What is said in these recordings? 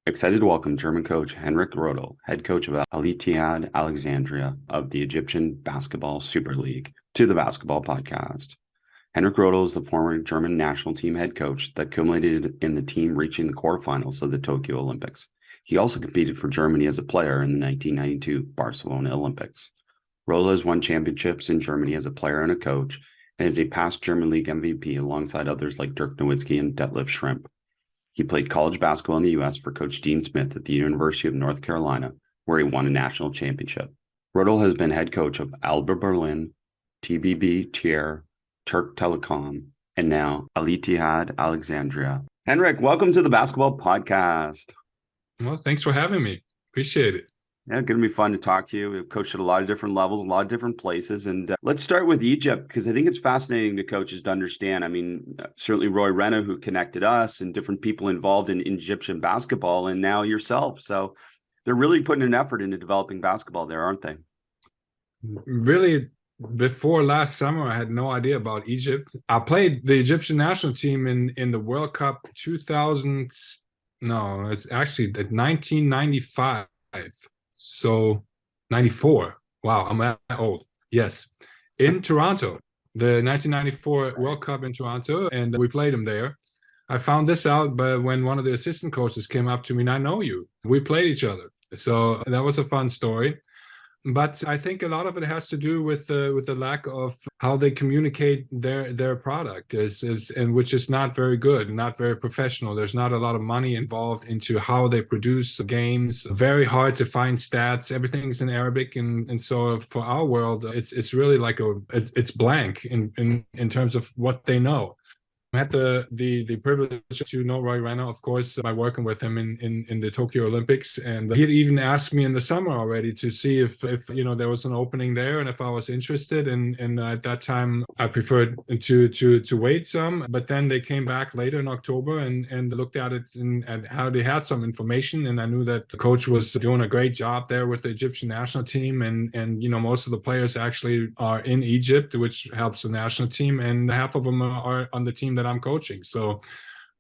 Excited to welcome German coach Henrik Rödl, head coach of Ittihad Alexandria of the Egyptian Basketball Super League, to the Basketball Podcast. Henrik Rödl is the former German national team head coach that culminated in the team reaching the quarterfinals of the Tokyo Olympics. He also competed for Germany as a player in the 1992 Barcelona Olympics. Rödl has won championships in Germany as a player and a coach, and is a past German League MVP alongside others like Dirk, Nowitzki, and Detlef Schrempf. He played college basketball in the U.S. for Coach Dean Smith at the University of North Carolina, where he won a national championship. Rödl has been head coach of ALBA Berlin, TBB Trier, Türk Telekom, and now Ittihad Alexandria. Henrik, welcome to the Basketball Podcast. Well, thanks for having me. Appreciate it. Yeah, going to be fun to talk to you. We've coached at a lot of different levels, a lot of different places. And let's start with Egypt, because I think it's fascinating to coaches to understand. I mean, certainly Roy Renna, who connected us, and different people involved in Egyptian basketball, and now yourself. So they're really putting an effort into developing basketball there, aren't they? Really, before last summer, I had no idea about Egypt. I played the Egyptian national team in the World Cup 2000. No, it's actually 1995. So 94. Wow, I'm that old. Yes. In Toronto, the 1994 World Cup in Toronto, and we played them there. I found this out but when one of the assistant coaches came up to me, and I know you. We played each other. So that was a fun story. But I think a lot of it has to do with the lack of how they communicate their product, and which is not very good, not very professional. There's not a lot of money involved into how they produce games. Very hard to find stats. Everything's in Arabic, and so for our world, it's really like it's blank in terms of what they know. I had the privilege to know Roy Renna, of course, by working with him in the Tokyo Olympics, and he had even asked me in the summer already to see if there was an opening there and if I was interested. And at that time, I preferred to wait some, but then they came back later in October and looked at it and how they had some information, and I knew that the coach was doing a great job there with the Egyptian national team, and most of the players actually are in Egypt, which helps the national team, and half of them are on the team that I'm coaching. So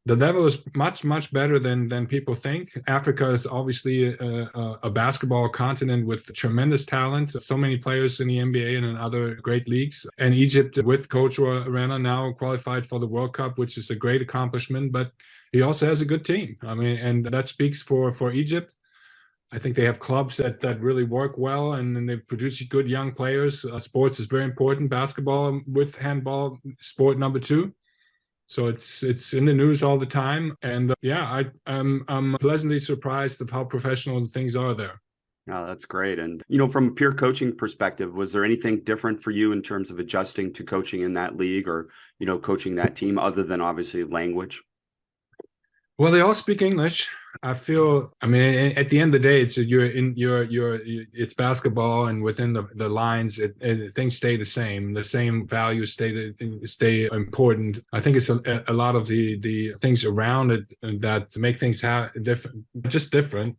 the level is much better than people think. Africa is obviously a basketball continent with tremendous talent. So many players in the NBA and in other great leagues. And Egypt, with Coach Renna, now qualified for the World Cup, which is a great accomplishment. But he also has a good team. I mean, and that speaks for Egypt. I think they have clubs that really work well, and they produce good young players. Sports is very important. Basketball with handball, sport number 2. So it's in the news all the time, and I'm pleasantly surprised of how professional things are there. Oh, that's great. And from a pure coaching perspective, was there anything different for you in terms of adjusting to coaching in that league, or coaching that team, other than obviously language? Well, they all speak English. I mean, at the end of the day, it's basketball, and within the lines, things stay the same. The same values stay important. I think it's a lot of the things around it that make things different.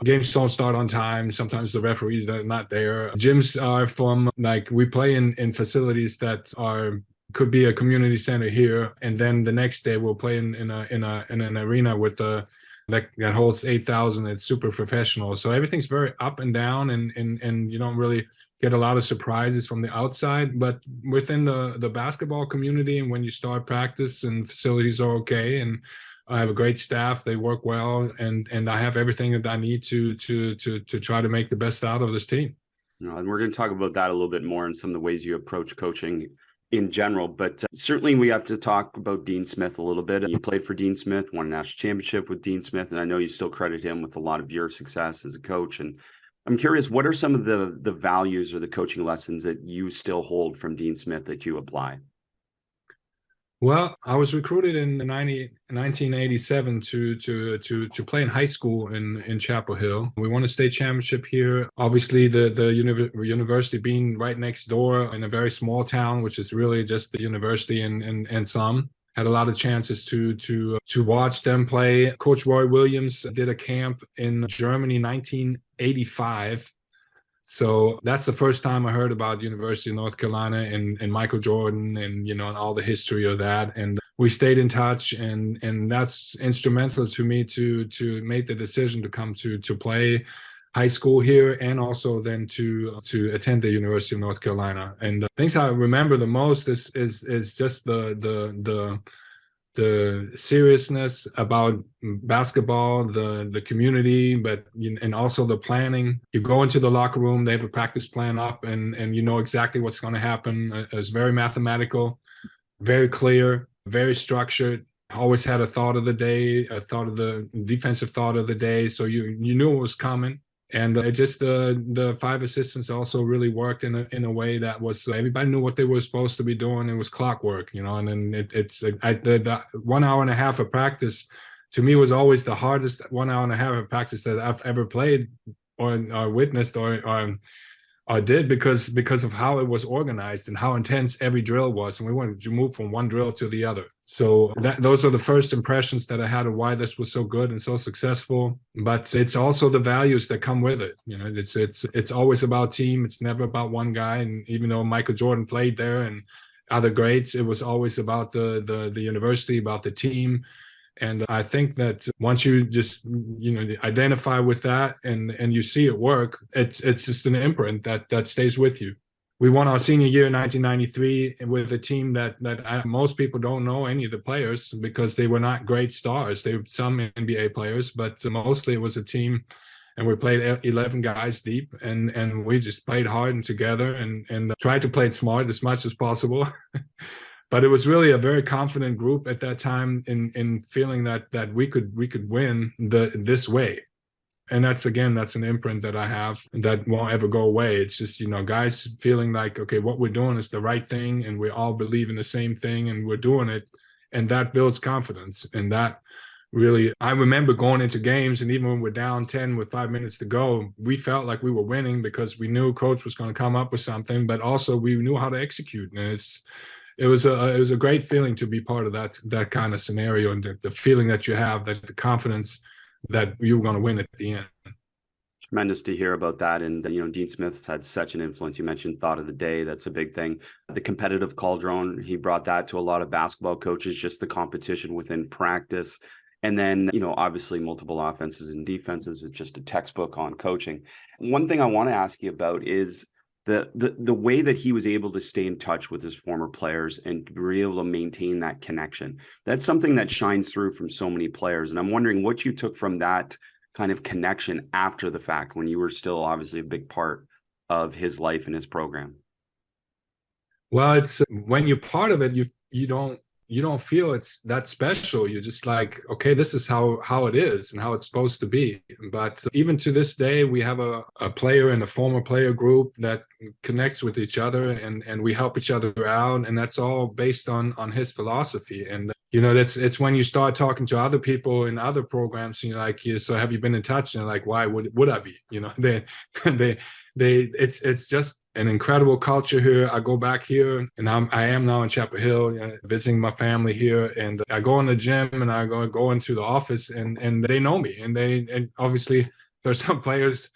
Games don't start on time. Sometimes the referees are not there. Gyms are we play in facilities that could be a community center here, and then the next day we'll play in an arena with that holds 8,000. It's super professional, so everything's very up and down, and you don't really get a lot of surprises from the outside. But within the basketball community, and when you start practice, and facilities are okay, and I have a great staff, they work well, and I have everything that I need to try to make the best out of this team. And we're going to talk about that a little bit more, and some of the ways you approach coaching in general, but certainly we have to talk about Dean Smith a little bit. You played for Dean Smith, won a national championship with Dean Smith, and I know you still credit him with a lot of your success as a coach. And I'm curious, what are some of the values or the coaching lessons that you still hold from Dean Smith that you apply? Well, I was recruited in 1987 to play in high school in Chapel Hill. We won a state championship here. Obviously, the university being right next door in a very small town, which is really just the university and some. Had a lot of chances to watch them play. Coach Roy Williams did a camp in Germany in 1985. So that's the first time I heard about University of North Carolina and Michael Jordan and, and all the history of that. And we stayed in touch, and that's instrumental to me to make the decision to come to play high school here, and also then to attend the University of North Carolina. And things I remember the most is just the seriousness about basketball, the community, but and also the planning. You go into the locker room, they have a practice plan up, and you know exactly what's going to happen. It's very mathematical, very clear, very structured. Always had a thought of the day, a thought of the defensive thought of the day, so you knew it was coming. And it just the five assistants also really worked in a way that was everybody knew what they were supposed to be doing. It was clockwork, and then the 1 hour and a half of practice to me was always the hardest 1 hour and a half of practice that I've ever played or witnessed or did, because of how it was organized and how intense every drill was. And we wanted to move from one drill to the other. So those are the first impressions that I had of why this was so good and so successful. But it's also the values that come with it. It's always about team. It's never about one guy. And even though Michael Jordan played there and other greats, it was always about the university, about the team. And I think that once you just identify with that and you see it work, it's just an imprint that stays with you. We won our senior year in 1993 with a team that most people don't know any of the players, because they were not great stars. They were some NBA players, but mostly it was a team, and we played 11 guys deep, and we just played hard and together and tried to play it smart as much as possible. But it was really a very confident group at that time in feeling that we could win this way. And that's an imprint that I have that won't ever go away. It's just, guys feeling like, okay, what we're doing is the right thing, and we all believe in the same thing, and we're doing it. And that builds confidence. And that really, I remember going into games, and even when we're down 10 with 5 minutes to go, we felt like we were winning because we knew coach was going to come up with something, but also we knew how to execute. And it was a great feeling to be part of that kind of scenario, and the feeling that you have, that the confidence that you were going to win at the end. Tremendous to hear about that. And, Dean Smith's had such an influence. You mentioned thought of the day. That's a big thing. The competitive cauldron, he brought that to a lot of basketball coaches, just the competition within practice. And then, obviously multiple offenses and defenses. It's just a textbook on coaching. One thing I want to ask you about is the way that he was able to stay in touch with his former players and to be able to maintain that connection. That's something that shines through from so many players. And I'm wondering what you took from that kind of connection after the fact, when you were still obviously a big part of his life and his program. Well, it's when you're part of it, you don't feel it's that special. You're just like, okay, this is how it is and how it's supposed to be. But even to this day, we have a player and a former player group that connects with each other, and we help each other out. And that's all based on his philosophy. And, it's when you start talking to other people in other programs, and you're like, so have you been in touch? And like, why would I be? It's just an incredible culture here. I go back here, and I am now in Chapel Hill, visiting my family here, and I go in the gym, and I go into the office, and they know me, and obviously there's some players,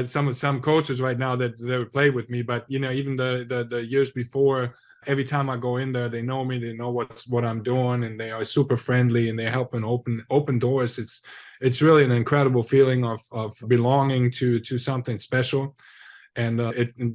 some coaches right now that play with me, but even the years before, every time I go in there, they know me, they know what I'm doing, and they are super friendly, and they're helping open doors. It's really an incredible feeling of belonging to something special. And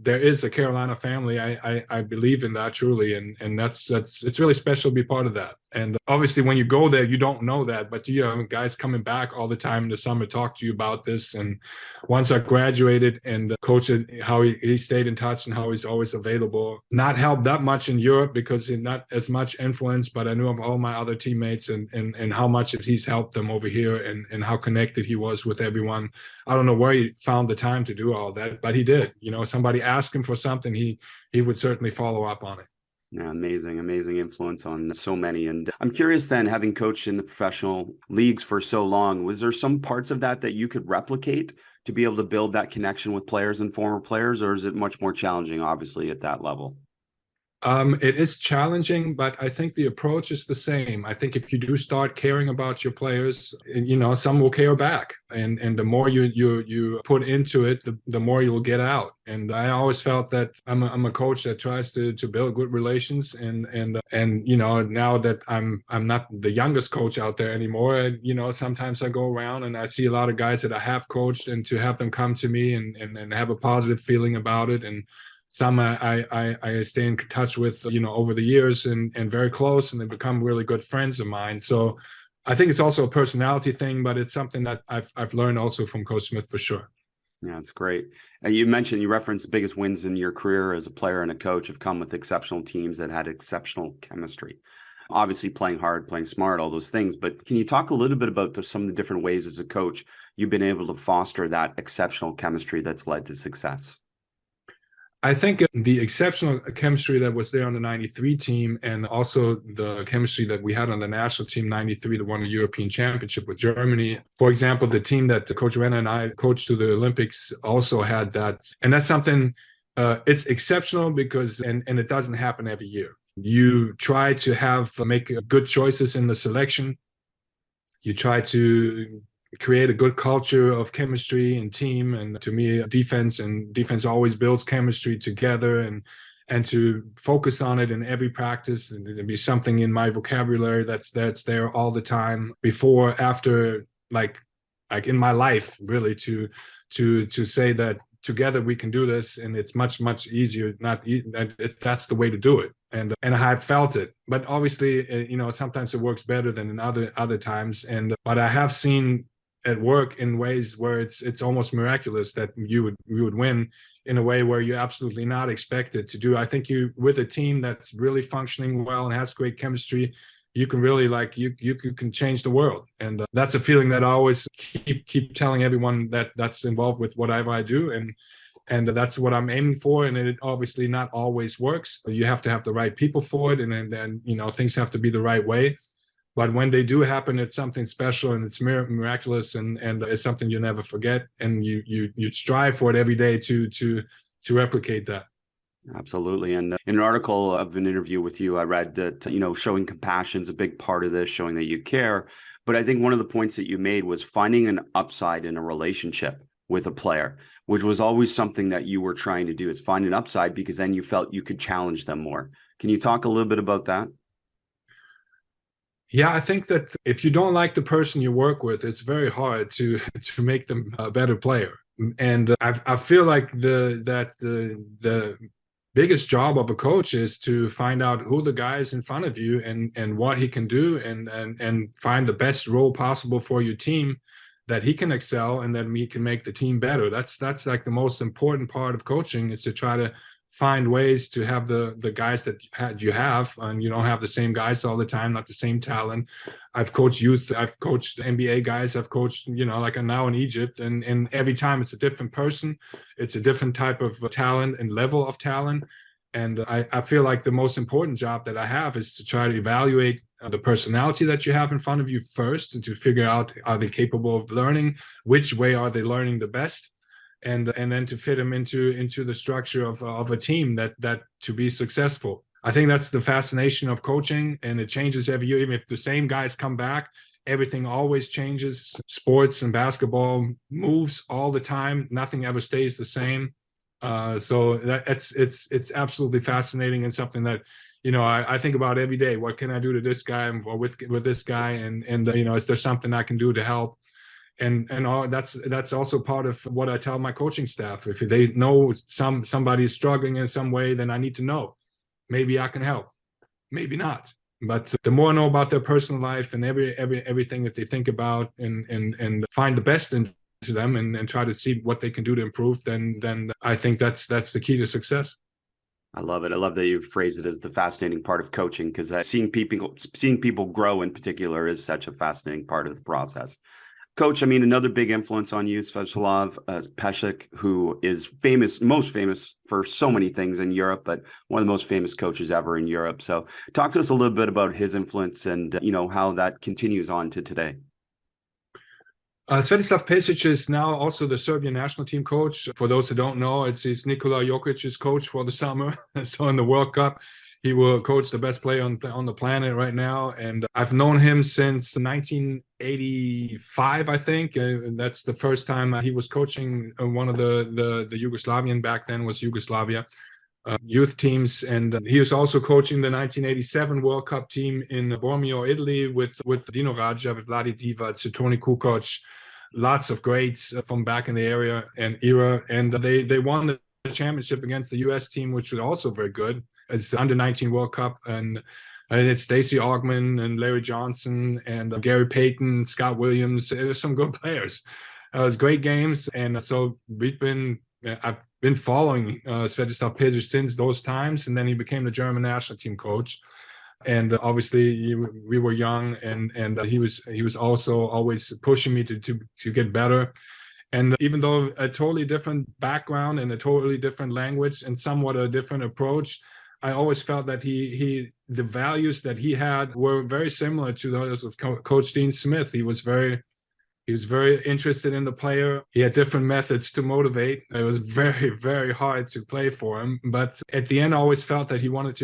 there is a Carolina family. I believe in that truly, and that's it's really special to be part of that. And obviously, when you go there, you don't know that, but you have guys coming back all the time in the summer talk to you about this. And once I graduated, and coach, how he stayed in touch and how he's always available. Not helped that much in Europe because he's not as much influence, but I knew of all my other teammates and how much he's helped them over here, and how connected he was with everyone. I don't know where he found the time to do all that, but he did. Somebody asked him for something, he would certainly follow up on it. Yeah, amazing influence on so many. And I'm curious then, having coached in the professional leagues for so long, was there some parts of that you could replicate to be able to build that connection with players and former players, or is it much more challenging, obviously, at that level? It is challenging, but I think the approach is the same. I think if you do start caring about your players, some will care back, and the more you put into it, the more you'll get out. And I always felt that I'm a coach that tries to build good relations, and now that I'm not the youngest coach out there anymore, sometimes I go around and I see a lot of guys that I have coached, and to have them come to me and have a positive feeling about it, and some I stay in touch with, over the years, and very close, and they become really good friends of mine. So I think it's also a personality thing, but it's something that I've learned also from Coach Smith for sure. Yeah, it's great. You referenced the biggest wins in your career as a player and a coach have come with exceptional teams that had exceptional chemistry. Obviously playing hard, playing smart, all those things. But can you talk a little bit about some of the different ways as a coach you've been able to foster that exceptional chemistry that's led to success? I think the exceptional chemistry that was there on the 93 team, and also the chemistry that we had on the national team 93 that won the European Championship with Germany. For example, the team that Coach Rödl and I coached to the Olympics also had that. And that's something, it's exceptional because, and it doesn't happen every year. You try to make good choices in the selection. You try to create a good culture of chemistry and team, and to me, defense always builds chemistry together, and to focus on it in every practice, and there'd be something in my vocabulary that's there all the time, before, after, like in my life, really, to say that together we can do this, and it's much easier. That's the way to do it, and I felt it. But obviously, sometimes it works better than in other times, but I have seen at work in ways where it's almost miraculous that you would win in a way where you're absolutely not expected to do. I think with a team that's really functioning well and has great chemistry, you can really you can change the world. And that's a feeling that I always keep telling everyone that's involved with whatever I do. And that's what I'm aiming for. And it obviously not always works. You have to have the right people for it. And then things have to be the right way. But when they do happen, it's something special, and it's miraculous, and it's something you never forget. And you strive for it every day to replicate that. Absolutely. And in an article of an interview with you, I read that, showing compassion is a big part of this, showing that you care. But I think one of the points that you made was finding an upside in a relationship with a player, which was always something that you were trying to do, is find an upside, because then you felt you could challenge them more. Can you talk a little bit about that? Yeah, I think that if you don't like the person you work with, it's very hard to make them a better player. And I feel like the biggest job of a coach is to find out who the guy is in front of you, and what he can do, and find the best role possible for your team, that he can excel, and that he can make the team better. That's like the most important part of coaching, is to try to find ways to have the guys that you have, and you don't have the same guys all the time, not the same talent. I've coached youth, I've coached NBA guys, I've coached, like I'm now in Egypt, and every time it's a different person, it's a different type of talent and level of talent. And I feel like the most important job that I have is to try to evaluate the personality that you have in front of you first, and to figure out, are they capable of learning? Which way are they learning the best? And then to fit them into the structure of a team that to be successful. I think that's the fascination of coaching, and it changes every year. Even if the same guys come back, everything always changes. Sports and basketball moves all the time. Nothing ever stays the same. So it's absolutely fascinating, and something that I think about every day. What can I do to this guy, or with this guy, and is there something I can do to help? And all that's also part of what I tell my coaching staff. If they know somebody is struggling in some way, then I need to know. Maybe I can help, maybe not. But the more I know about their personal life and everything that they think about, and find the best into them, and try to see what they can do to improve, then I think that's the key to success. I love it. I love that you phrase it as the fascinating part of coaching, because seeing people grow in particular is such a fascinating part of the process. Coach, another big influence on you, Sviatoslav Pešek, who is most famous for so many things in Europe, but one of the most famous coaches ever in Europe. So talk to us a little bit about his influence, and, how that continues on to today. Sviatoslav Pešek is now also the Serbian national team coach. For those who don't know, it's Nikola Jokic's coach for the summer. So in the World Cup, He will coach the best player on the planet right now. And I've known him since 1985, I think. That's the first time he was coaching one of the Yugoslavian, back then was Yugoslavia, youth teams. And he was also coaching the 1987 World Cup team in Bormio, Italy, with Dino Radja, with Vladi Divac, Toni Kukoc, lots of greats from back in the area and era. And they won the championship against the US team, which was also very good. It's under 19 World Cup, and it's Stacey Augman and Larry Johnson and Gary Payton, Scott Williams. There's some good players. It was great games, and so I've been following Svetislav Pezic since those times, and then he became the German national team coach. And obviously we were young, and he was also always pushing me to get better. And even though a totally different background and a totally different language and somewhat a different approach, I always felt that the values that he had were very similar to those of Coach Dean Smith. He was very interested in the player. He had different methods to motivate. It was very, very hard to play for him. But at the end, I always felt that he wanted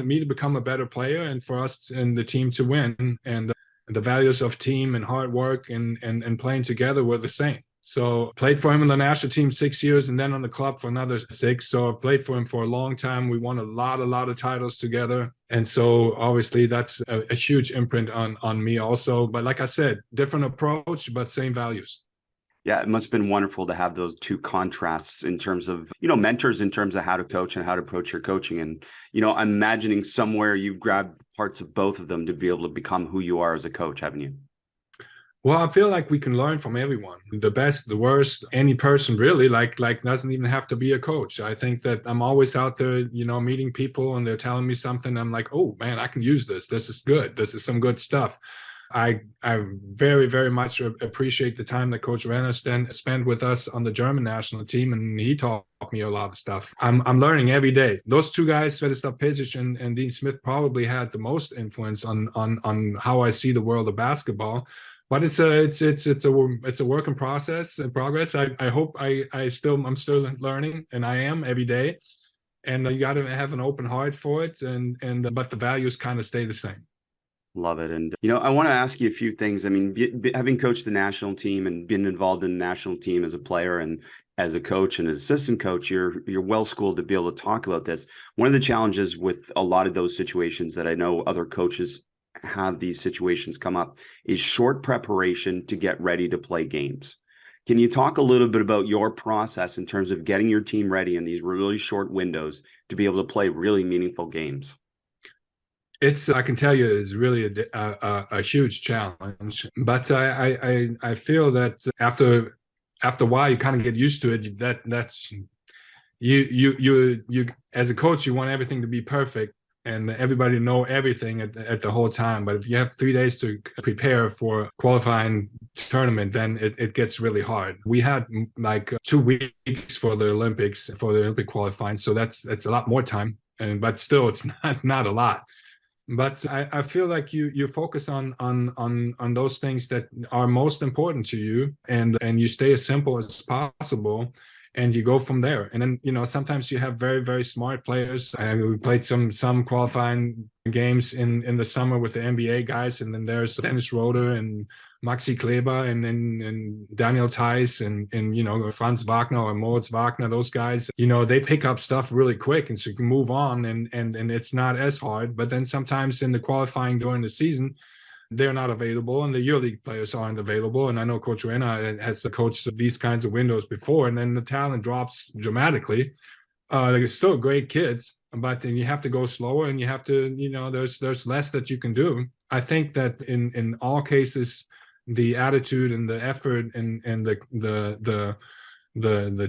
me to become a better player and for us and the team to win. And the values of team and hard work and playing together were the same. So played for him in the national team 6 years and then on the club for another 6. So I played for him for a long time. We won a lot of titles together. And so obviously that's a huge imprint on me also. But like I said, different approach, but same values. Yeah, it must have been wonderful to have those two contrasts in terms of, mentors in terms of how to coach and how to approach your coaching. And, I'm imagining somewhere you've grabbed parts of both of them to be able to become who you are as a coach, haven't you? Well, I feel like we can learn from everyone, the best, the worst, any person really, like doesn't even have to be a coach. I think that I'm always out there, meeting people and they're telling me something. I'm like, oh man, I can use this. This is good. This is some good stuff. I very, very much appreciate the time that Coach Renner spent with us on the German national team, and he taught me a lot of stuff. I'm learning every day. Those two guys, Svetislav Pezic and Dean Smith, probably had the most influence on how I see the world of basketball. But it's a work in progress. I hope I'm still learning, and I am every day. And you got to have an open heart for it, but the values kind of stay the same. Love it. And, I want to ask you a few things. I mean, having coached the national team and been involved in the national team as a player and as a coach and an assistant coach, you're well schooled to be able to talk about this. One of the challenges with a lot of those situations that I know other coaches have these situations come up is short preparation to get ready to play games. Can you talk a little bit about your process in terms of getting your team ready in these really short windows to be able to play really meaningful games? I can tell you, it's really a huge challenge. But I feel that after a while, you kind of get used to it. That's you as a coach, you want everything to be perfect and everybody to know everything at the whole time. But if you have 3 days to prepare for a qualifying tournament, then it gets really hard. We had like 2 weeks for the Olympics, for the Olympic qualifying. So that's a lot more time. But still, it's not a lot. But I feel like you focus on those things that are most important to you, and you stay as simple as possible, and you go from there. And then sometimes you have very, very smart players. We played some qualifying games in the summer with the NBA guys, and then there's Dennis Roeder and Maxi Kleber and Daniel Theis and Franz Wagner or Moritz Wagner. Those guys, they pick up stuff really quick, and so you can move on, and it's not as hard. But then sometimes in the qualifying during the season, they're not available, and the EuroLeague players aren't available. And I know Coach Renner has coached these kinds of windows before, and then the talent drops dramatically. They're still great kids, but then you have to go slower, and you have to, there's less that you can do. I think that in all cases, the attitude and the effort and the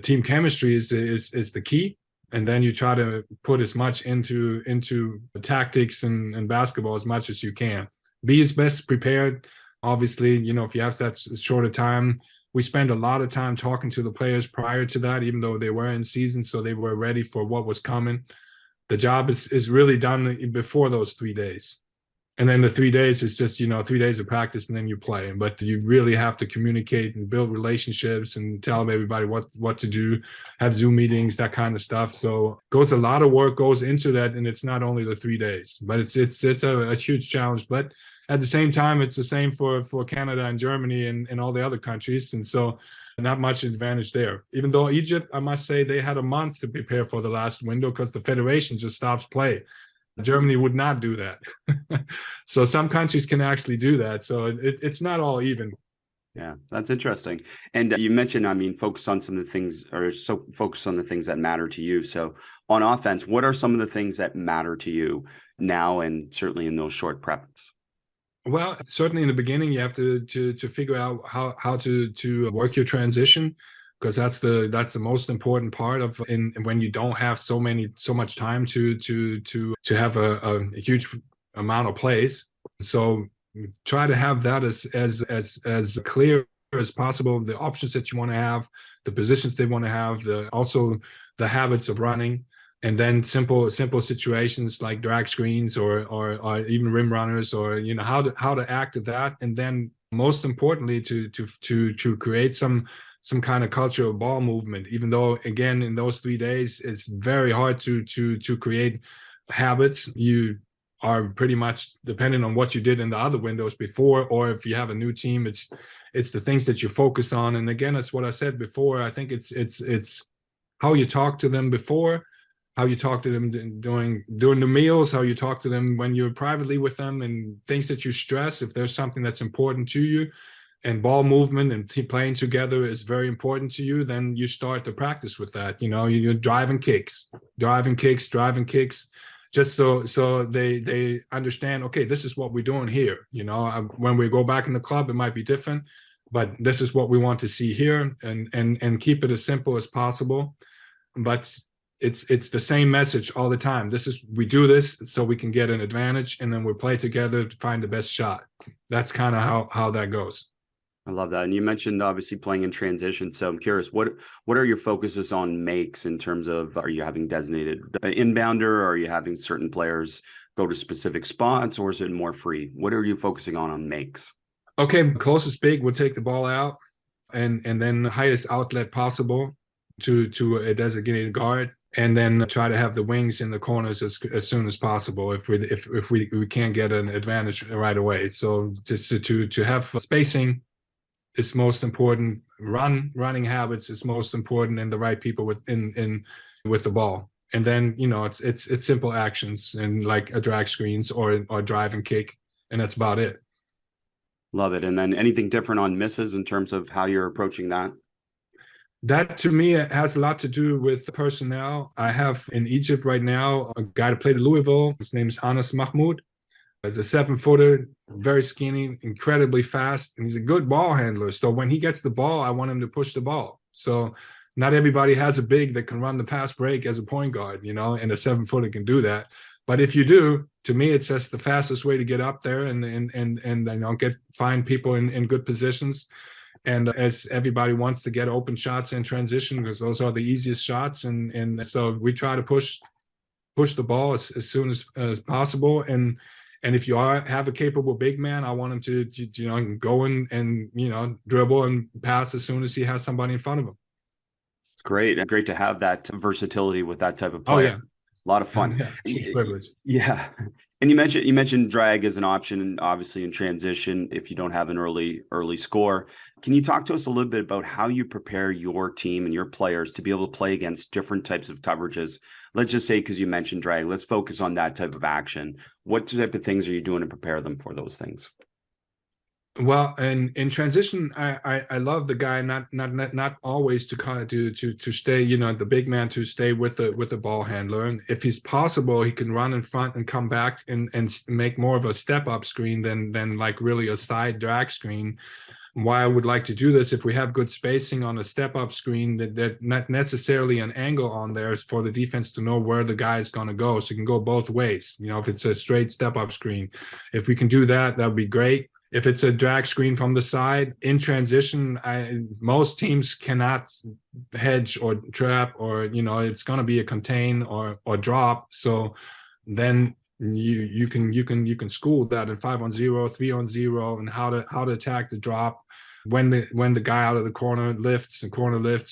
team chemistry is the key. And then you try to put as much into tactics and basketball as much as you can. Be as best prepared. Obviously, if you have that shorter time, we spend a lot of time talking to the players prior to that, even though they were in season, so they were ready for what was coming. The job is really done before those 3 days. And then the 3 days is just, 3 days of practice and then you play. But you really have to communicate and build relationships and tell everybody what to do, have Zoom meetings, that kind of stuff. So a lot of work goes into that, and it's not only the 3 days, but it's a huge challenge. But at the same time, it's the same for Canada and Germany and all the other countries. And so not much advantage there. Even though Egypt, I must say, they had a month to prepare for the last window because the federation just stops play. Germany would not do that. So some countries can actually do that. So it's not all even. Yeah, that's interesting. And you mentioned, focus on some of the things, or so focus on the things that matter to you. So on offense, what are some of the things that matter to you now, and certainly in those short preps? Well, certainly in the beginning, you have to figure out how to work your transition, because that's the most important part of when you don't have so much time to have a huge amount of plays. So try to have that as clear as possible, the options that you want to have, the positions they want to have, also the habits of running. And then simple situations like drag screens or even rim runners, or how to act at that. And then most importantly to create some kind of culture of ball movement. Even though again in those 3 days it's very hard to create habits. You are pretty much dependent on what you did in the other windows before, or if you have a new team, it's the things that you focus on. And again, that's what I said before. I think it's how you talk to them before, how you talk to them during the meals, how you talk to them when you're privately with them, and things that you stress. If there's something that's important to you, and ball movement and playing together is very important to you, then you start to practice with that. You're driving kicks, just so they understand, okay, this is what we're doing here. When we go back in the club, it might be different, but this is what we want to see here, and keep it as simple as possible. But it's the same message all the time. We do this so we can get an advantage, and then we play together to find the best shot. That's kind of how that goes. I love that. And you mentioned obviously playing in transition. So I'm curious, what are your focuses on makes in terms of, are you having designated inbounder, or are you having certain players go to specific spots, or is it more free? What are you focusing on makes? Okay, closest big will take the ball out, and then the highest outlet possible to a designated guard, and then try to have the wings in the corners as soon as possible if we can't get an advantage right away. So just to have spacing is most important. Running habits is most important, and the right people with the ball. And then it's simple actions, and like a drag screens or drive and kick, and that's about it. Love it. And then anything different on misses in terms of how you're approaching that? That to me has a lot to do with personnel. I have in Egypt right now a guy that played at Louisville. His name is Anas Mahmoud. He's a 7-footer, very skinny, incredibly fast, and he's a good ball handler. So when he gets the ball, I want him to push the ball. So not everybody has a big that can run the pass break as a point guard, and a 7-footer can do that. But if you do, to me, it's just the fastest way to get up there and find people in good positions. And as everybody wants to get open shots in transition, because those are the easiest shots, and so we try to push the ball as soon as possible. And if you have a capable big man, I want him to go and dribble and pass as soon as he has somebody in front of him. It's great. Great to have that versatility with that type of player. Oh, yeah. A lot of fun. Yeah, it's a privilege. Yeah. And you mentioned drag as an option, obviously in transition, if you don't have an early score. Can you talk to us a little bit about how you prepare your team and your players to be able to play against different types of coverages? Let's just say, because you mentioned drag, let's focus on that type of action. What type of things are you doing to prepare them for those things? Well, and in transition, I love the guy not always to stay, the big man to stay with the ball handler. And if he's possible, he can run in front and come back and make more of a step up screen than like really a side drag screen. Why I would like to do this, if we have good spacing on a step up screen, that not necessarily an angle on there, is for the defense to know where the guy is going to go. So you can go both ways. If it's a straight step up screen, if we can do that, that would be great. If it's a drag screen from the side in transition, most teams cannot hedge or trap, or it's going to be a contain or drop. So then you can school that in 5-on-0, 3-on-0, and how to attack the drop when the guy out of the corner lifts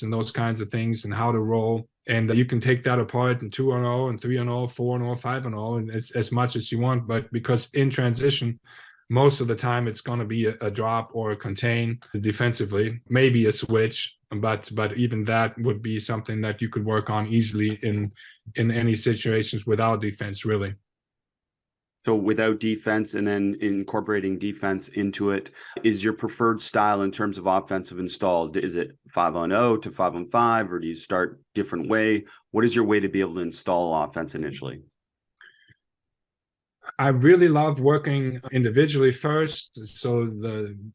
and those kinds of things, and how to roll. And you can take that apart in 2-on-0 and 3-on-0, 4-on-0, 5-on-0, and as much as you want. But because in transition, most of the time it's going to be a drop or a contain defensively, maybe a switch, but even that would be something that you could work on easily in any situations without defense, really. So without defense and then incorporating defense into it, is your preferred style in terms of offensive installed? Is it 5-on-0 to 5-on-5, or do you start different way? What is your way to be able to install offense initially? I really love working individually first, so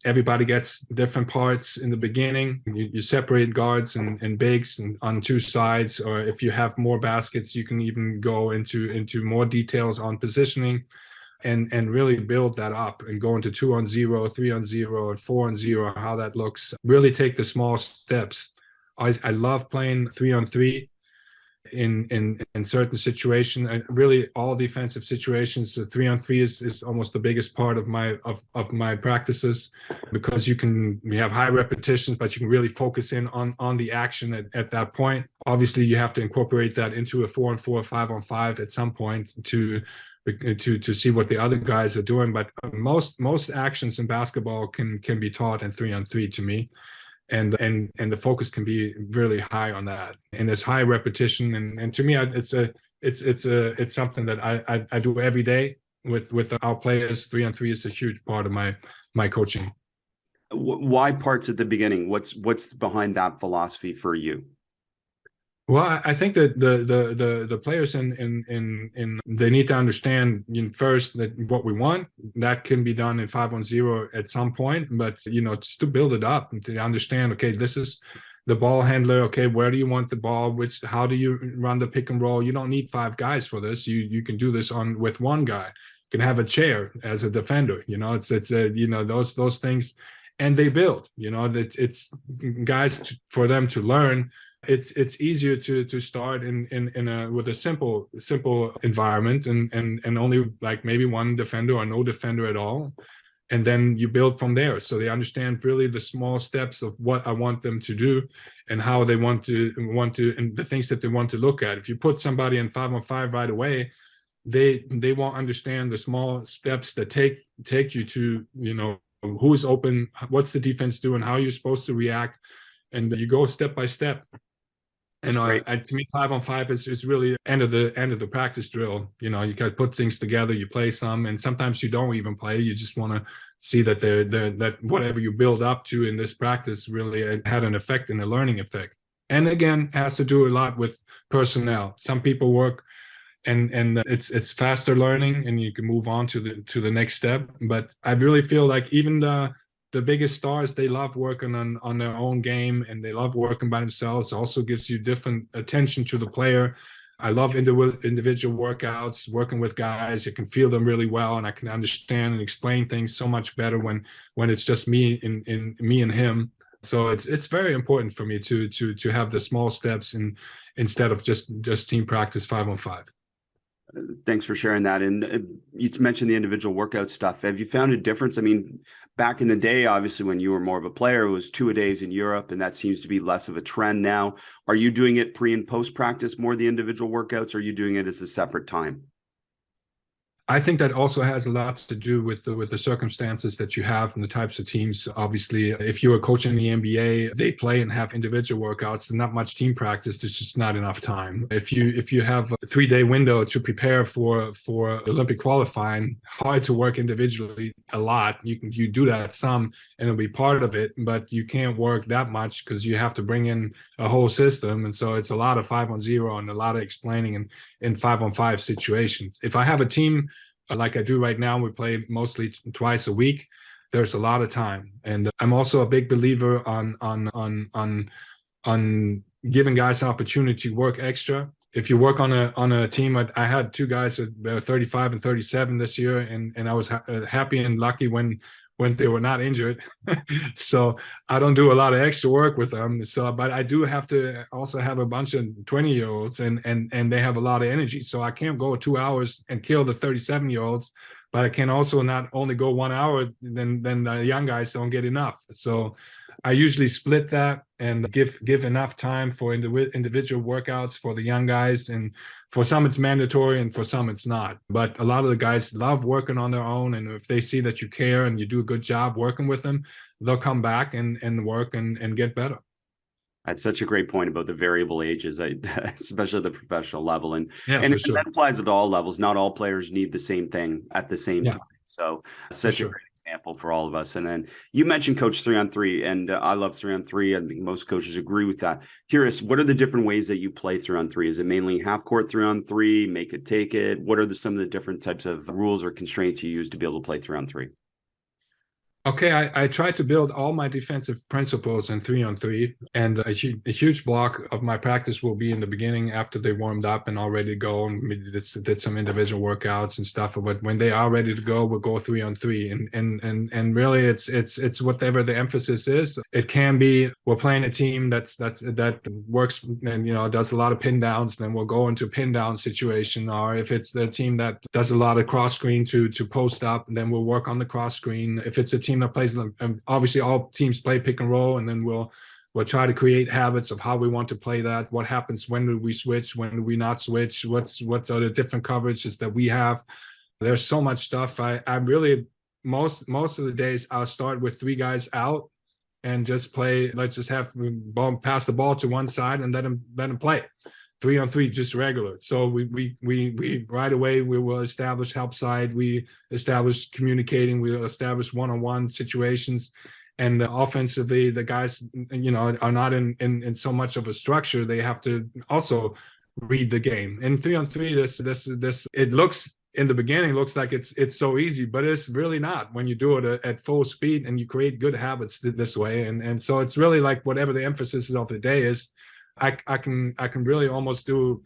everybody gets different parts in the beginning. You separate guards and bigs on two sides, or if you have more baskets, you can even go into more details on positioning, and really build that up and go into 2-on-0, 3-on-0, and 4-on-0, how that looks. Really take the small steps. I love playing 3-on-3. In certain situations, and really all defensive situations, the 3-on-3 is almost the biggest part of my practices, because you have high repetitions, but you can really focus in on the action at that point. Obviously, you have to incorporate that into a 4-on-4, 5-on-5 at some point to see what the other guys are doing. But most actions in basketball can be taught in 3-on-3 to me. And the focus can be really high on that, and there's high repetition, and to me it's something that I do every day with our players. 3-on-3 is a huge part of my coaching. Why parts at the beginning? What's behind that philosophy for you? Well, I think that the players in they need to understand first that what we want, that can be done in 5-on-0 at some point, but just to build it up and to understand, okay, this is the ball handler. Okay, where do you want the ball? How do you run the pick and roll? You don't need 5 guys for this. You can do this with one guy. You can have a chair as a defender. It's those things, and they build. That it's guys for them to learn. It's easier to start with a simple environment and only like maybe one defender or no defender at all, and then you build from there. So they understand really the small steps of what I want them to do and how they want to and the things that they want to look at. If you put somebody in 5-on-5 right away, they won't understand the small steps that take you to who's open, what's the defense doing, how you're supposed to react, and you go step by step. And to me, 5-on-5 is really end of the practice drill. You got to put things together. You play some, and sometimes you don't even play. You just want to see that that whatever you build up to in this practice really had an effect and a learning effect. And again, has to do a lot with personnel. Some people work, and it's faster learning, and you can move on to the next step. But I really feel like even the biggest stars, they love working on their own game, and they love working by themselves. It also gives you different attention to the player. I love individual workouts, working with guys. You can feel them really well, and I can understand and explain things so much better when it's just me and him. So it's very important for me to have the small steps instead of just team practice 5-on-5. Thanks for sharing that. And you mentioned the individual workout stuff. Have you found a difference? I mean, back in the day, obviously, when you were more of a player, it was 2-a-days in Europe, and that seems to be less of a trend now. Are you doing it pre and post practice more, the individual workouts, or are you doing it as a separate time? I think that also has a lot to do with the circumstances that you have and the types of teams. Obviously, if you're a coach in the NBA, they play and have individual workouts and not much team practice. There's just not enough time. If you have a 3-day window to prepare for Olympic qualifying, hard to work individually a lot. You do that some, and it'll be part of it, but you can't work that much because you have to bring in a whole system. And so it's a lot of 5-on-0 and a lot of explaining in 5-on-5 situations. If I have a team like I do right now, we play mostly twice a week, there's a lot of time. And I'm also a big believer on giving guys an opportunity to work extra. If you work on a team, I had 2 guys that were 35 and 37 this year, and I was happy and lucky when when they were not injured. So I don't do a lot of extra work with them. So, but I do have to also have a bunch of 20-year-olds, and they have a lot of energy. So I can't go 2 hours and kill the 37-year-olds, but I can also not only go 1 hour, then the young guys don't get enough. So I usually split that and give enough time for individual workouts for the young guys. And for some it's mandatory and for some it's not. But a lot of the guys love working on their own. And if they see that you care and you do a good job working with them, they'll come back and work and get better. That's such a great point about the variable ages, especially the professional level. And Sure. that applies at all levels. Not all players need the same thing at the same time. So such a great example for all of us. And then you mentioned coach 3-on-3, and I love 3-on-3. I think most coaches agree with that. Curious, what are the different ways that you play 3-on-3? Is it mainly half court 3-on-3, make it, take it? What are some of the different types of rules or constraints you use to be able to play 3-on-3? Okay, I try to build all my defensive principles in 3-on-3, and a huge block of my practice will be in the beginning after they warmed up and all ready to go, and we did some individual workouts and stuff. But when they are ready to go, we'll go 3-on-3, and really it's whatever the emphasis is. It can be we're playing a team that works and does a lot of pin downs, then we'll go into pin down situation. Or if it's the team that does a lot of cross screen to post up, then we'll work on the cross screen. If it's a team that plays, obviously all teams play pick and roll, and then we'll try to create habits of how we want to play that. What happens when do we switch, when do we not switch, what are the different coverages that we have. There's so much stuff. I really most of the days I'll start with 3 guys out and just play. Let's just have pass the ball to one side and let them play 3-on-3, just regular. So we right away we will establish help side, we establish communicating, we will establish one-on-one situations. And offensively, the guys are not in so much of a structure. They have to also read the game. In 3-on-3, this it looks in the beginning looks like it's so easy, but it's really not when you do it at full speed and you create good habits this way. And so it's really like whatever the emphasis of the day is. I can really almost do.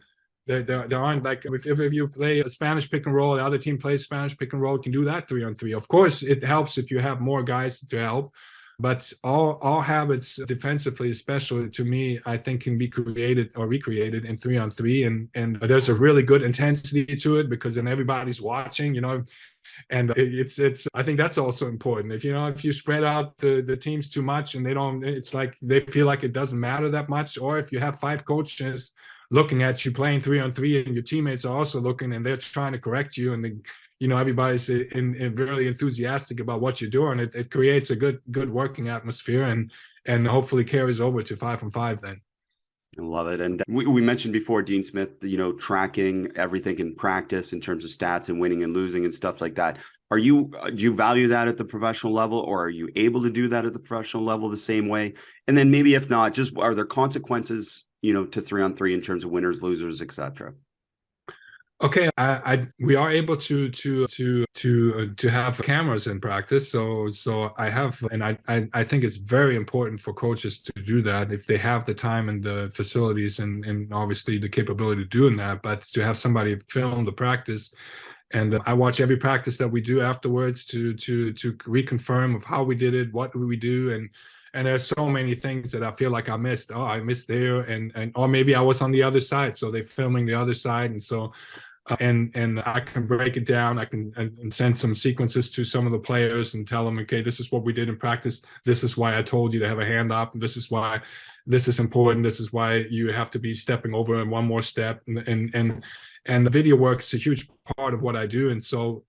There aren't like if you play a Spanish pick and roll, the other team plays Spanish pick and roll, you can do that 3-on-3. Of course, it helps if you have more guys to help, but all habits defensively, especially to me, I think can be created or recreated in 3-on-3, and there's a really good intensity to it because then everybody's watching, and it's I think that's also important. If you spread out the teams too much and it's like they feel like it doesn't matter that much, or if you have 5 coaches looking at you playing 3-on-3 and your teammates are also looking and they're trying to correct you, and everybody's in really enthusiastic about what you're doing, it creates a good working atmosphere and hopefully carries over to 5-on-5 then. I love it. And we mentioned before, Dean Smith, tracking everything in practice in terms of stats and winning and losing and stuff like that. Do you value that at the professional level, or are you able to do that at the professional level the same way? And then maybe if not, just are there consequences, to 3-on-3 in terms of winners, losers, etc.? Okay, we are able to have cameras in practice, so I have, and I think it's very important for coaches to do that if they have the time and the facilities and obviously the capability of doing that, but to have somebody film the practice. And I watch every practice that we do afterwards to reconfirm of how we did it, what do we do, and there's so many things that I feel like I missed. Oh, I missed there, and or maybe I was on the other side, so they're filming the other side, and so. And I can break it down. I can and send some sequences to some of the players and tell them, okay, this is what we did in practice. This is why I told you to have a hand up. This is why this is important. This is why you have to be stepping over one more step. And the video work is a huge part of what I do. And so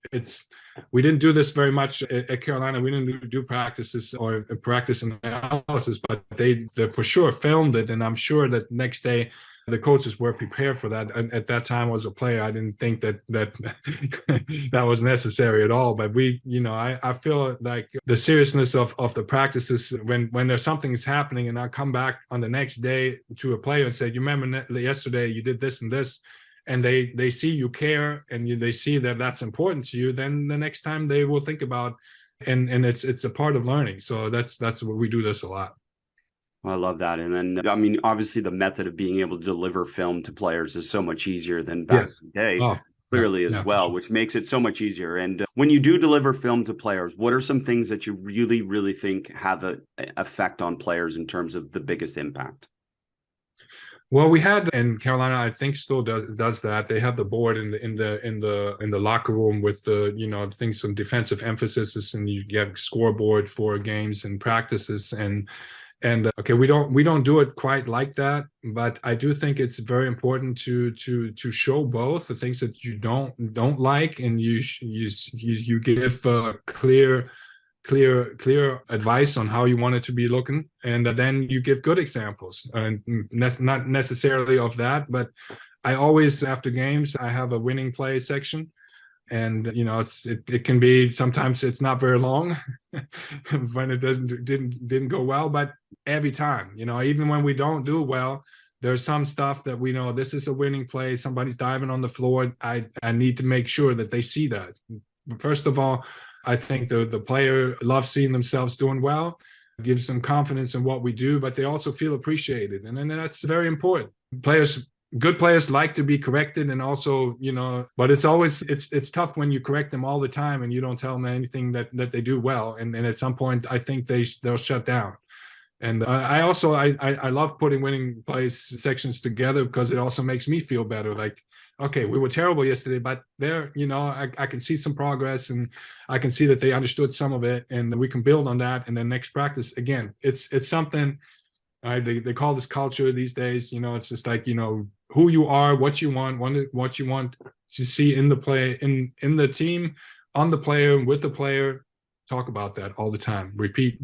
we didn't do this very much at Carolina. We didn't do practices or practice analysis, but they for sure filmed it. And I'm sure that next day, the coaches were prepared for that. And at that time, as a player, I didn't think that that was necessary at all. But I feel like the seriousness of the practices when there's something is happening, and I come back on the next day to a player and say, "You remember yesterday you did this and this," and they see you care and they see that that's important to you. Then the next time they will think about, and it's a part of learning. So that's what we do this a lot. I love that. And then, I mean, obviously the method of being able to deliver film to players is so much easier than back in the day. Oh, clearly as well, sure. which makes it so much easier. And when you do deliver film to players, what are some things that you really, really think have an effect on players in terms of the biggest impact? Well, we had in Carolina, I think still does that. They have the board in the locker room with the, you know, things, some defensive emphasis, and you get scoreboard for games and practices. And okay, we don't do it quite like that, but I do think it's very important to show both the things that you don't like, and you give clear advice on how you want it to be looking, and then you give good examples, and not necessarily of that, but I always, after games, I have a winning play section, and you know, it can be, sometimes it's not very long when it didn't go well, but every time, you know, even when we don't do well, there's some stuff that we know this is a winning play, somebody's diving on the floor. I need to make sure that they see that. First of all, I think the player loves seeing themselves doing well, gives them confidence in what we do, but they also feel appreciated. And then that's very important. Good players like to be corrected, and also, you know, but it's always, it's tough when you correct them all the time and you don't tell them anything that they do well. And at some point, I think they'll shut down. And I also, I love putting winning plays sections together, because it also makes me feel better. Like, okay, we were terrible yesterday, but there, you know, I can see some progress, and I can see that they understood some of it, and we can build on that. And then next practice, again, it's something, they call this culture these days. You know, it's just like, you know, who you are, what you want to see in the play, in the team, on the player, with the player. Talk about that all the time. Repeat.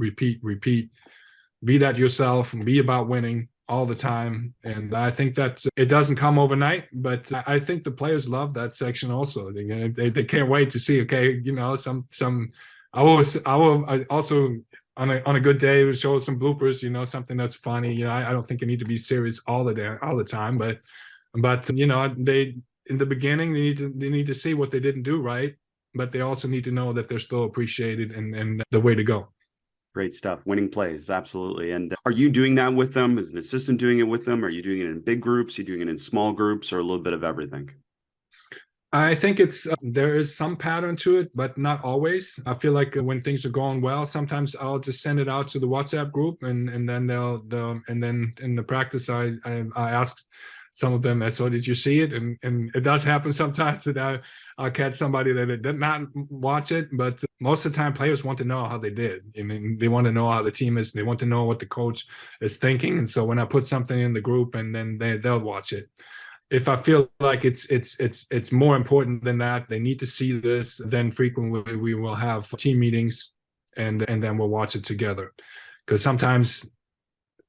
Be that yourself, and be about winning all the time. And I think that it doesn't come overnight, but I think the players love that section also. They can't wait to see, okay, you know, I will also, on a good day, would show some bloopers, you know, something that's funny. You know, I don't think you need to be serious all the time, but you know, in the beginning, they need to see what they didn't do right, but they also need to know that they're still appreciated, and the way to go. Great stuff. Winning plays. Absolutely. And are you doing that with them? Is an assistant doing it with them? Are you doing it in big groups? Are you doing it in small groups, or a little bit of everything? I think it's there is some pattern to it, but not always. I feel like when things are going well, sometimes I'll just send it out to the WhatsApp group, and then they'll and then in the practice, I ask some of them, so did you see it? And it does happen sometimes that I'll catch somebody that did not watch it, but most of the time players want to know how they did. I mean, they want to know how the team is. They want to know what the coach is thinking. And so when I put something in the group, and then they'll watch it. If I feel like it's more important than that, they need to see this, then frequently we will have team meetings, and then we'll watch it together. Because sometimes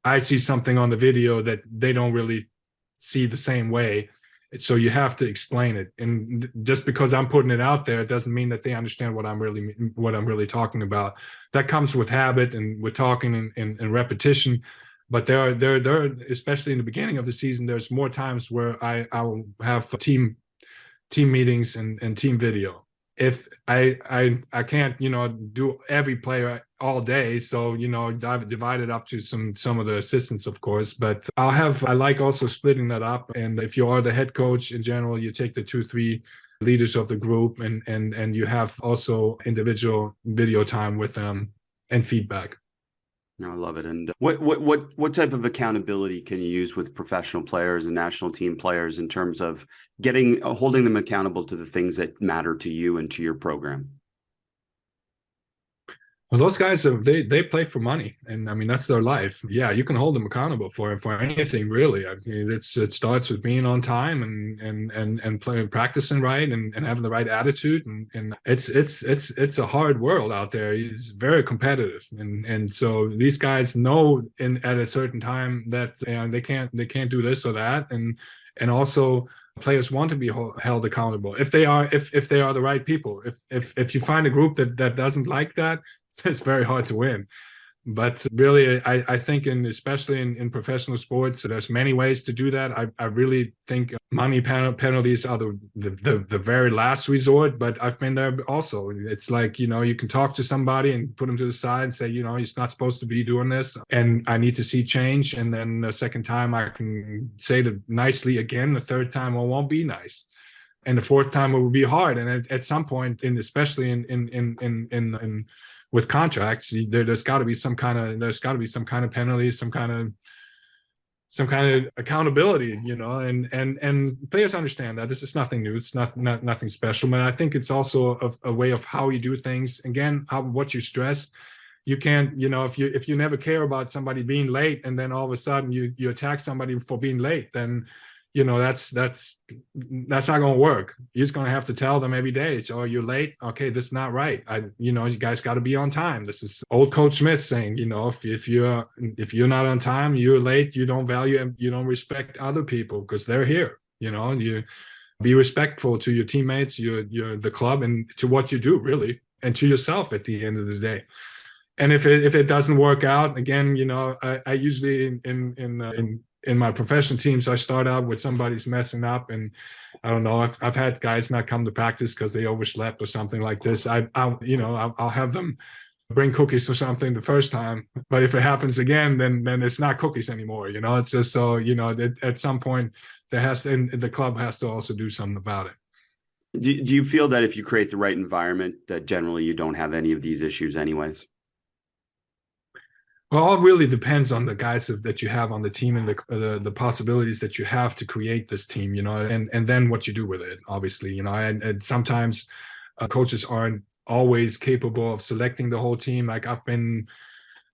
I see something on the video that they don't really see the same way, so you have to explain it. And just because I'm putting it out there, it doesn't mean that they understand what I'm really talking about. That comes with habit, and with talking and repetition. But there are, especially in the beginning of the season, there's more times where I'll have team meetings and team video. If I can't, you know, do every player all day, so you know, I've divided up to some of the assistants, of course, but I like also splitting that up. And if you are the head coach in general, you take the 2-3 leaders of the group, and you have also individual video time with them and feedback. No, I love it. And what type of accountability can you use with professional players and national team players in terms of holding them accountable to the things that matter to you and to your program? Well, those guys they play for money, and I mean that's their life. Yeah, you can hold them accountable for anything, really. I mean, it starts with being on time, and playing, practicing right, and having the right attitude, and it's a hard world out there. It's very competitive, and so these guys know at a certain time that they can't do this or that, and also players want to be held accountable if they are the right people. If you find a group that doesn't like that, it's very hard to win. But really, I think especially in professional sports, there's many ways to do that. I really think money penalties are the very last resort, but I've been there also. It's like, you know, you can talk to somebody and put them to the side and say, you know, he's not supposed to be doing this, and I need to see change. And then the second time I can say it nicely again. The third time I won't be nice. and the fourth time it will be hard. And at some point, especially in with contracts, there's got to be some kind of penalty, some kind of accountability, and players understand that this is nothing new. It's nothing special. But I think it's also a way of how you do things. Again, what you stress. You can't, if you never care about somebody being late, and then all of a sudden you attack somebody for being late, then that's not going to work. You're just going to have to tell them every day, so you're late. Okay, this is not right. You guys got to be on time. This is old Coach Smith saying, if you're not on time, you're late. You don't value, you don't respect other people because they're here. You be respectful to your teammates, the club, and to what you do really, and to yourself at the end of the day. And if it doesn't work out, again, I usually in my professional teams, I start out with somebody's messing up, and I don't know. I've had guys not come to practice because they overslept or something like this. I'll have them bring cookies or something the first time, but if it happens again, then it's not cookies anymore. It's just so at some point the club has to also do something about it. Do you feel that if you create the right environment, that generally you don't have any of these issues anyways? Well, it really depends on the guys that you have on the team and the possibilities that you have to create this team, and then what you do with it, obviously, and sometimes coaches aren't always capable of selecting the whole team. Like I've been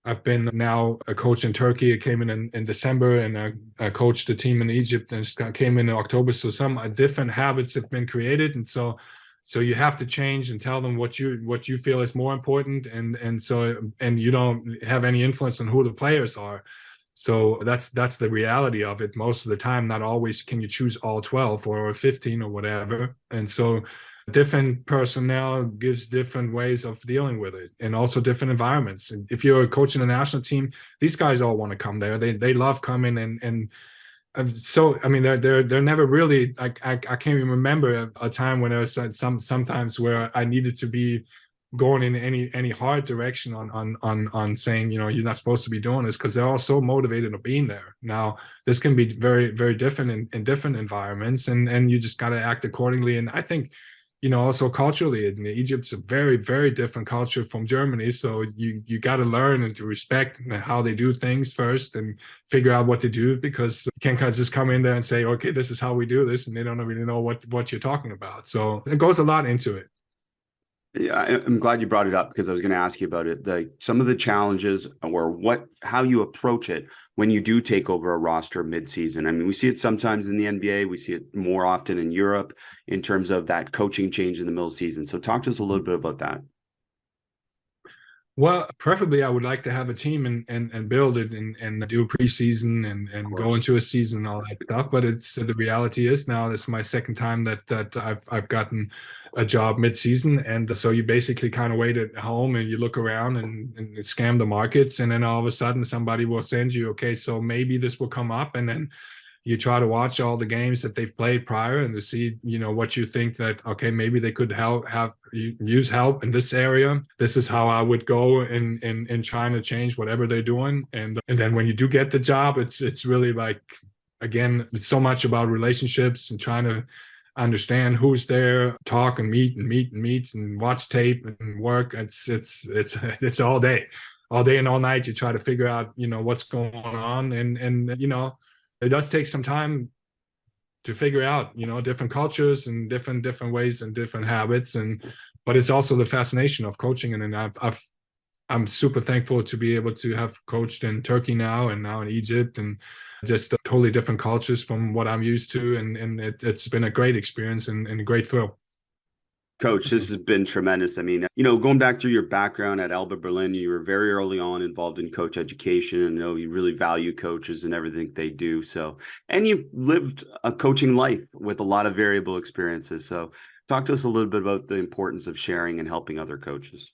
now a coach in Turkey. I came in December, and I coached the team in Egypt and came in October. So some different habits have been created, and so you have to change and tell them what you feel is more important, and you don't have any influence on who the players are. So that's the reality of it. Most of the time, not always can you choose all 12 or 15 or whatever. And so different personnel gives different ways of dealing with it, and also different environments. And if you're a coach in a national team, these guys all want to come there. They love coming, and so I mean they're never really like I can't even remember a time when there was sometimes where I needed to be going in any hard direction on saying you're not supposed to be doing this, because they're all so motivated of being there. Now this can be very, very different in different environments, and you just got to act accordingly. And I think also culturally, Egypt's a very, very different culture from Germany. So you got to learn and to respect how they do things first, and figure out what to do, because you can't just come in there and say, okay, this is how we do this, and they don't really know what you're talking about. So it goes a lot into it. Yeah, I'm glad you brought it up, because I was going to ask you about it. Some of the challenges, or how you approach it when you do take over a roster midseason. I mean, we see it sometimes in the NBA. We see it more often in Europe in terms of that coaching change in the middle season. So talk to us a little bit about that. Well, preferably I would like to have a team and build it and do a preseason and go into a season and all that stuff. But the reality is now this is my second time that I've gotten a job mid-season, and so you basically kind of wait at home and you look around and scam the markets, and then all of a sudden somebody will send you, okay, so maybe this will come up, and then you try to watch all the games that they've played prior and to see, what you think that, okay, maybe they could use help in this area. This is how I would go in trying to change whatever they're doing. And then when you do get the job, it's really like, again, it's so much about relationships and trying to understand who's there, talk and meet and watch tape and work. It's all day and all night. You try to figure out, what's going on, and it does take some time to figure out, different cultures and different ways and different habits, but it's also the fascination of coaching. And I'm super thankful to be able to have coached in Turkey now, and now in Egypt, and just totally different cultures from what I'm used to, and it's been a great experience and a great thrill. Coach, this has been tremendous. I mean, going back through your background at ALBA Berlin, you were very early on involved in coach education, and you really value coaches and everything they do. So, and you lived a coaching life with a lot of variable experiences. So talk to us a little bit about the importance of sharing and helping other coaches.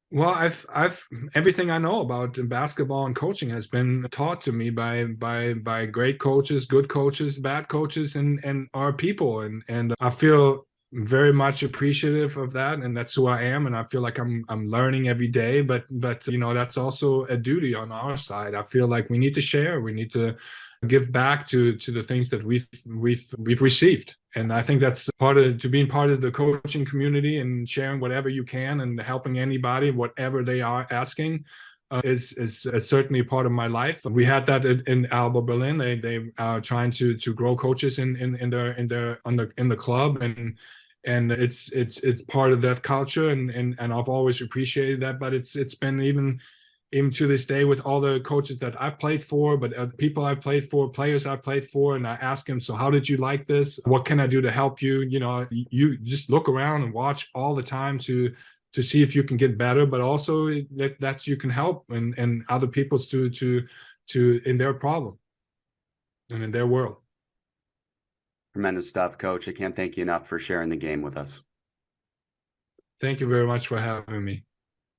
Well, I've everything I know about basketball and coaching has been taught to me by great coaches, good coaches, bad coaches, and our people. And I feel very much appreciative of that, and that's who I am, and I feel like I'm learning every day. But you know, that's also a duty on our side. I feel like we need to share, we need to give back to the things that we've received, and I think that's part of to being part of the coaching community and sharing whatever you can and helping anybody whatever they are asking. Is certainly part of my life. We had that in ALBA Berlin. They are trying to grow coaches in the club, and it's part of that culture, and I've always appreciated that. But it's been even to this day with all the coaches that I played for, but people I played for, players I played for, and I ask them, so how did you like this? What can I do to help you? You know, you just look around and watch all the time to see if you can get better, but also that you can help and other people to in their problem and in their world. Tremendous stuff, Coach. I can't thank you enough for sharing the game with us. Thank you very much for having me.